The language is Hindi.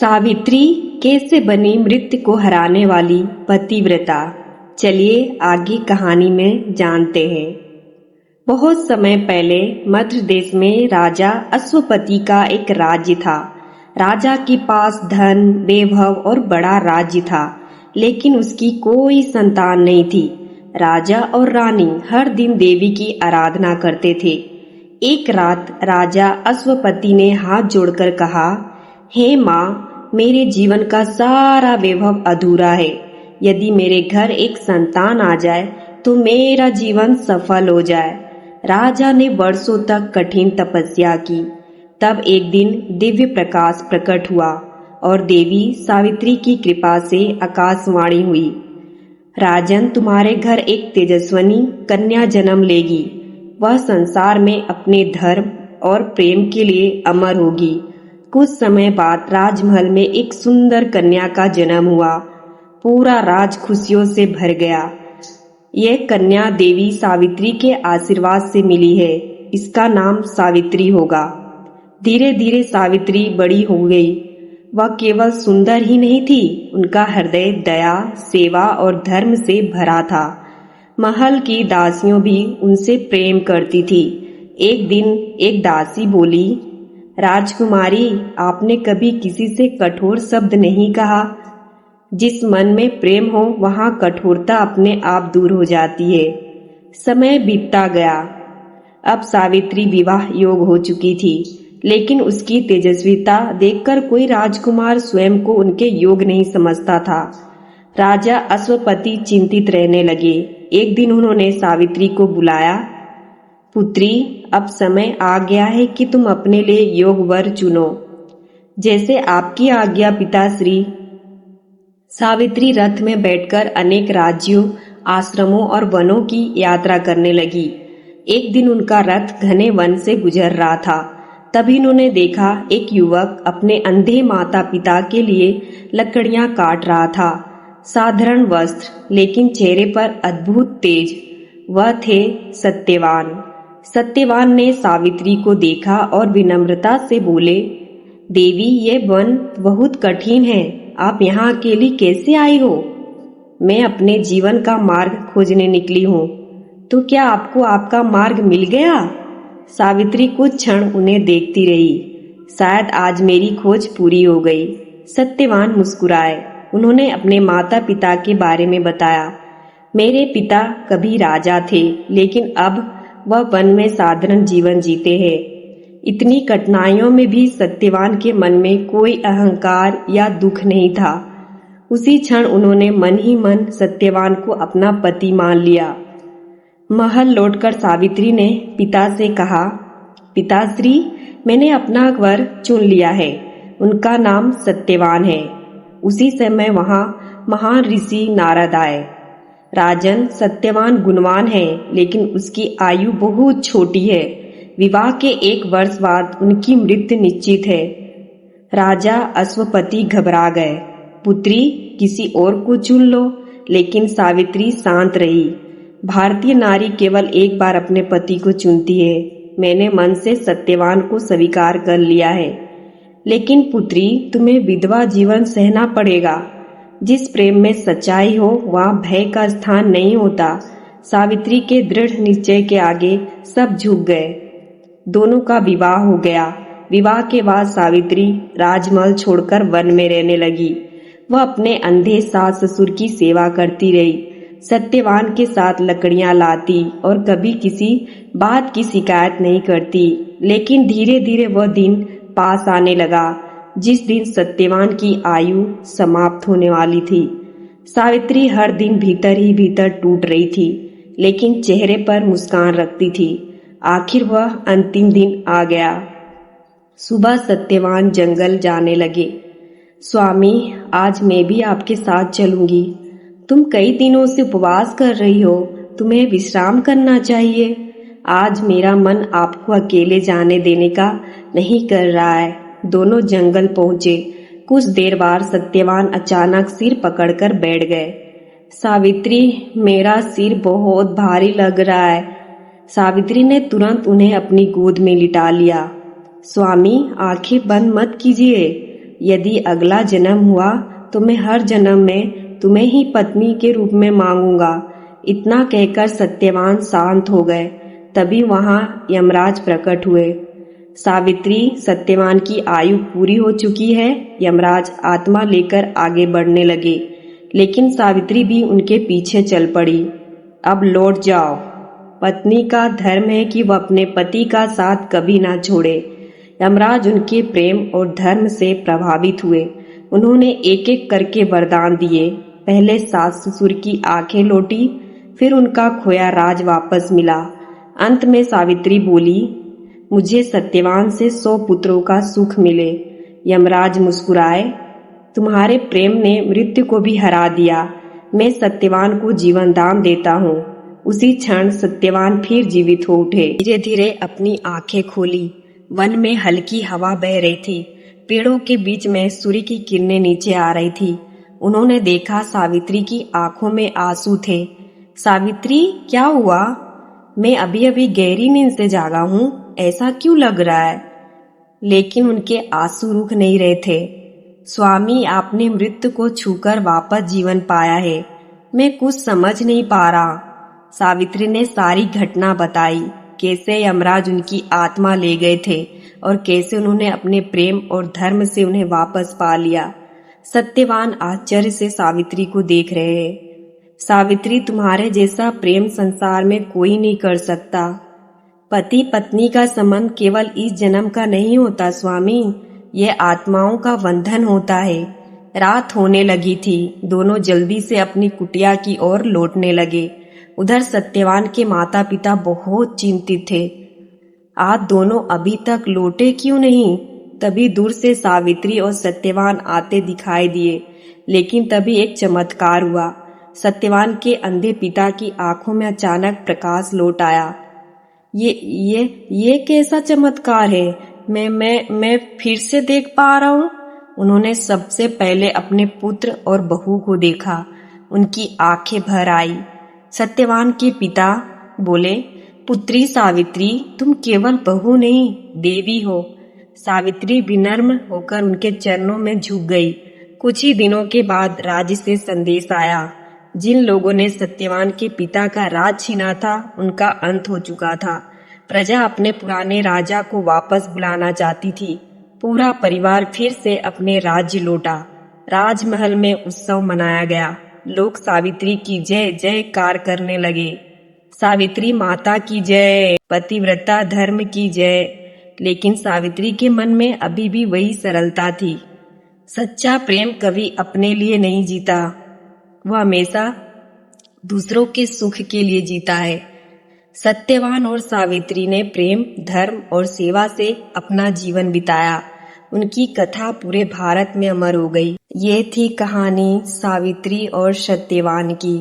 सावित्री कैसे बनी मृत्यु को हराने वाली पतिव्रता। चलिए आगे कहानी में जानते हैं। बहुत समय पहले मध्य देश में राजा अश्वपति का एक राज्य था। राजा के पास धन, वैभव और बड़ा राज्य था, लेकिन उसकी कोई संतान नहीं थी। राजा और रानी हर दिन देवी की आराधना करते थे। एक रात राजा अश्वपति ने हाथ जोड़कर कहा, हे माँ, मेरे जीवन का सारा वैभव अधूरा है। यदि मेरे घर एक संतान आ जाए तो मेरा जीवन सफल हो जाए। राजा ने वर्षों तक कठिन तपस्या की। तब एक दिन दिव्य प्रकाश प्रकट हुआ और देवी सावित्री की कृपा से आकाशवाणी हुई, राजन, तुम्हारे घर एक तेजस्विनी कन्या जन्म लेगी। वह संसार में अपने धर्म और प्रेम के लिए अमर होगी। कुछ समय बाद राजमहल में एक सुंदर कन्या का जन्म हुआ। पूरा राज खुशियों से भर गया। यह कन्या देवी सावित्री के आशीर्वाद से मिली है। इसका नाम सावित्री होगा। धीरे धीरे सावित्री बड़ी हो गई। वह केवल सुंदर ही नहीं थी, उनका हृदय दया, सेवा और धर्म से भरा था। महल की दासियों भी उनसे प्रेम करती थी। एक दिन एक दासी बोली, राजकुमारी, आपने कभी किसी से कठोर शब्द नहीं कहा। जिस मन में प्रेम हो वहां कठोरता अपने आप दूर हो जाती है। समय बीतता गया। अब सावित्री विवाह योग हो चुकी थी, लेकिन उसकी तेजस्विता देखकर कोई राजकुमार स्वयं को उनके योग नहीं समझता था। राजा अश्वपति चिंतित रहने लगे। एक दिन उन्होंने सावित्री को बुलाया, पुत्री, अब समय आ गया है कि तुम अपने लिए योग वर चुनो। जैसे आपकी आज्ञा पिताश्री। सावित्री रथ में बैठकर अनेक राज्यों, आश्रमों और वनों की यात्रा करने लगी। एक दिन उनका रथ घने वन से गुजर रहा था। तभी उन्होंने देखा एक युवक अपने अंधे माता पिता के लिए लकड़ियां काट रहा था। साधारण वस्त्र, लेकिन चेहरे पर अद्भुत तेज। वह थे सत्यवान। सत्यवान ने सावित्री को देखा और विनम्रता से बोले, देवी, ये वन बहुत कठिन है। आप यहाँ अकेली कैसे आई हो? मैं अपने जीवन का मार्ग खोजने निकली हूँ। तो क्या आपको आपका मार्ग मिल गया? सावित्री कुछ क्षण उन्हें देखती रही। शायद आज मेरी खोज पूरी हो गई। सत्यवान मुस्कुराए। उन्होंने अपने माता पिता के बारे में बताया। मेरे पिता कभी राजा थे, लेकिन अब वह वन में साधारण जीवन जीते हैं। इतनी कठिनाइयों में भी सत्यवान के मन में कोई अहंकार या दुख नहीं था। उसी क्षण उन्होंने मन ही मन सत्यवान को अपना पति मान लिया। महल लौटकर सावित्री ने पिता से कहा, पिताश्री, मैंने अपना वर चुन लिया है। उनका नाम सत्यवान है। उसी समय वहां महान ऋषि नारद आए। राजन, सत्यवान गुणवान है, लेकिन उसकी आयु बहुत छोटी है। विवाह के 1 वर्ष बाद उनकी मृत्यु निश्चित है। राजा अश्वपति घबरा गए। पुत्री, किसी और को चुन लो। लेकिन सावित्री शांत रही। भारतीय नारी केवल एक बार अपने पति को चुनती है। मैंने मन से सत्यवान को स्वीकार कर लिया है। लेकिन पुत्री, तुम्हें विधवा जीवन सहना पड़ेगा। जिस प्रेम में सच्चाई हो वहाँ भय का स्थान नहीं होता। सावित्री के दृढ़ निश्चय के आगे सब झुक गए। दोनों का विवाह हो गया। विवाह के बाद सावित्री राजमहल छोड़कर वन में रहने लगी। वह अपने अंधे सास ससुर की सेवा करती रही। सत्यवान के साथ लकड़ियां लाती और कभी किसी बात की शिकायत नहीं करती। लेकिन धीरे धीरे वह दिन पास आने लगा जिस दिन सत्यवान की आयु समाप्त होने वाली थी। सावित्री हर दिन भीतर ही भीतर टूट रही थी, लेकिन चेहरे पर मुस्कान रखती थी। आखिर वह अंतिम दिन आ गया। सुबह सत्यवान जंगल जाने लगे। स्वामी, आज मैं भी आपके साथ चलूंगी। तुम कई दिनों से उपवास कर रही हो, तुम्हें विश्राम करना चाहिए। आज मेरा मन आपको अकेले जाने देने का नहीं कर रहा है। दोनों जंगल पहुंचे। कुछ देर बाद सत्यवान अचानक सिर पकड़कर बैठ गए। सावित्री, मेरा सिर बहुत भारी लग रहा है। सावित्री ने तुरंत उन्हें अपनी गोद में लिटा लिया। स्वामी, आंखें बंद मत कीजिए। यदि अगला जन्म हुआ तो मैं हर जन्म में तुम्हें ही पत्नी के रूप में मांगूंगा। इतना कहकर सत्यवान शांत हो गए। तभी वहां यमराज प्रकट हुए। सावित्री, सत्यवान की आयु पूरी हो चुकी है। यमराज आत्मा लेकर आगे बढ़ने लगे, लेकिन सावित्री भी उनके पीछे चल पड़ी। अब लौट जाओ। पत्नी का धर्म है कि वह अपने पति का साथ कभी ना छोड़े। यमराज उनके प्रेम और धर्म से प्रभावित हुए। उन्होंने एक एक करके वरदान दिए। पहले सास ससुर की आंखें लौटी, फिर उनका खोया राज वापस मिला। अंत में सावित्री बोली, मुझे सत्यवान से 100 पुत्रों का सुख मिले। यमराज मुस्कुराए, तुम्हारे प्रेम ने मृत्यु को भी हरा दिया। मैं सत्यवान को जीवन दान देता हूँ। उसी क्षण सत्यवान फिर जीवित हो उठे। धीरे धीरे अपनी आंखें खोली। वन में हल्की हवा बह रही थी। पेड़ों के बीच में सूर्य की किरणें नीचे आ रही थी। उन्होंने देखा सावित्री की आंखों में आंसू थे। सावित्री, क्या हुआ? मैं अभी अभी गहरी नींद से जागा हूँ, ऐसा क्यों लग रहा है? लेकिन उनके आंसू रुक नहीं रहे थे। स्वामी, आपने मृत्यु को छूकर वापस जीवन पाया है। मैं कुछ समझ नहीं पा रहा। सावित्री ने सारी घटना बताई, कैसे यमराज उनकी आत्मा ले गए थे और कैसे उन्होंने अपने प्रेम और धर्म से उन्हें वापस पा लिया। सत्यवान आश्चर्य से सावित्री को देख रहे हैं। सावित्री, तुम्हारे जैसा प्रेम संसार में कोई नहीं कर सकता। पति पत्नी का संबंध केवल इस जन्म का नहीं होता स्वामी, यह आत्माओं का बंधन होता है। रात होने लगी थी। दोनों जल्दी से अपनी कुटिया की ओर लौटने लगे। उधर सत्यवान के माता पिता बहुत चिंतित थे। आज दोनों अभी तक लौटे क्यों नहीं? तभी दूर से सावित्री और सत्यवान आते दिखाई दिए। लेकिन तभी एक चमत्कार हुआ। सत्यवान के अंधे पिता की आंखों में अचानक प्रकाश लौट आया। ये कैसा चमत्कार है? मैं फिर से देख पा रहा हूँ। उन्होंने सबसे पहले अपने पुत्र और बहू को देखा। उनकी आंखें भर आई। सत्यवान के पिता बोले, पुत्री सावित्री, तुम केवल बहू नहीं, देवी हो। सावित्री विनम्र होकर उनके चरणों में झुक गई। कुछ ही दिनों के बाद राज्य से संदेश आया। जिन लोगों ने सत्यवान के पिता का राज छीना था, उनका अंत हो चुका था। प्रजा अपने पुराने राजा को वापस बुलाना चाहती थी। पूरा परिवार फिर से अपने राज्य लौटा। राजमहल में उत्सव मनाया गया। लोग सावित्री की जय जयकार करने लगे। सावित्री माता की जय, पतिव्रता धर्म की जय। लेकिन सावित्री के मन में अभी भी वही सरलता थी। सच्चा प्रेम कभी अपने लिए नहीं जीता, वह हमेशा दूसरों के सुख के लिए जीता है। सत्यवान और सावित्री ने प्रेम, धर्म और सेवा से अपना जीवन बिताया। उनकी कथा पूरे भारत में अमर हो गई। ये थी कहानी सावित्री और सत्यवान की।